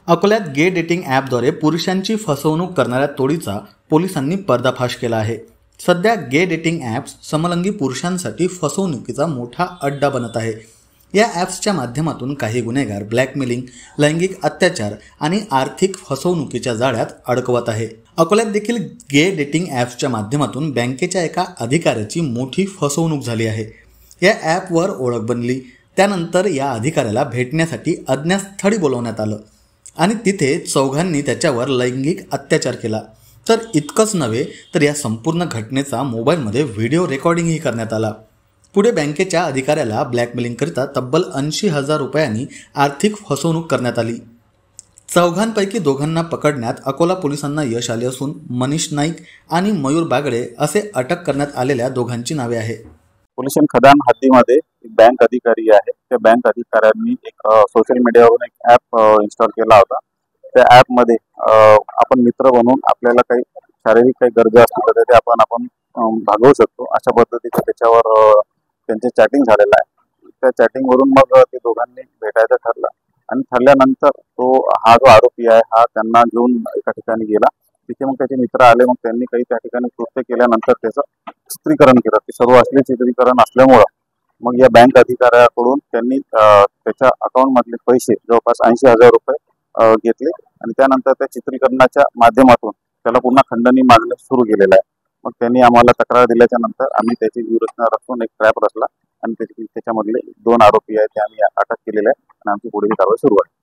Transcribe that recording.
अकोल्यात gay dating ॲपद्वारे पुरुषांची फसवणूक करणाऱ्या टोळीचा पोलिसांनी पर्दाफाश केला आहे। सध्या गे डेटिंग ॲप्स समलिंगी पुरुषांसाठी फसवणुकीचा मोठा अड्डा बनत आहे। या ॲप्सच्या माध्यमातून काही गुन्हेगार ब्लॅकमेलिंग, लैंगिक अत्याचार आणि आर्थिक फसवणुकीच्या जाळ्यात अडकवत आहे। अकोल्यात देखील गे डेटिंग ॲप्सच्या माध्यमातून बँकेच्या एका अधिकाऱ्याची मोठी फसवणूक झाली आहे। या ॲपवर ओळख बनली, त्यानंतर या अधिकाऱ्याला भेटण्यासाठी अज्ञात स्थळी बोलवण्यात आलं आणि तिथे चौघांनी त्याच्यावर लैंगिक अत्याचार केला। तर इतकंच नव्हे तर या संपूर्ण घटनेचा मोबाईलमध्ये व्हिडिओ रेकॉर्डिंगही करण्यात आला। पुढे बँकेच्या अधिकाऱ्याला ब्लॅकमेलिंगकरिता तब्बल 80,000 रुपयांनी आर्थिक फसवणूक करण्यात आली। चौघांपैकी दोघांना पकडण्यात अकोला पोलिसांना यश आले असून मनीष नाईक आणि मयूर बागडे असे अटक करण्यात आलेल्या दोघांची नावे आहे। पोलीस खदान हद्दीमध्ये एक बँक अधिकारी आहे। त्या बँक अधिकाऱ्यांनी एक सोशल मीडियावरून एक ॲप इन्स्टॉल केला होता। त्या ॲपमध्ये आपण मित्र बनून आपल्याला काही शारीरिक काही गरजा असतील तर ते आपण भागवू शकतो, अशा पद्धतीचं त्याच्यावर त्यांचे चॅटिंग झालेलं आहे। त्या चॅटिंगवरून मग ते दोघांनी भेटायचं ठरलं आणि ठरल्यानंतर हा जो आरोपी आहे हा त्यांना घेऊन एका ठिकाणी गेला। तिथे मग त्याचे मित्र आले, मग त्यांनी काही त्या ठिकाणी कृत्य केल्यानंतर त्याचं चित्रीकरण केलं। ते सर्व असले चित्रीकरण असल्यामुळं मग या बँक अधिकाऱ्याकडून त्यांनी त्याच्या अकाउंटमधले पैसे जवळपास 80,000 रुपये घेतले आणि त्यानंतर त्या चित्रीकरणाच्या माध्यमातून त्याला पुन्हा खंडणी मागणे सुरू केलेलं आहे। मग त्यांनी आम्हाला तक्रार दिल्याच्या नंतर आम्ही त्याची रचना रचून एक ट्रॅप रचला आणि त्याच्यामधले 2 आरोपी आहेत ते आम्ही अटक केलेले आहे आणि आमची पुढील कारवाई सुरू आहे।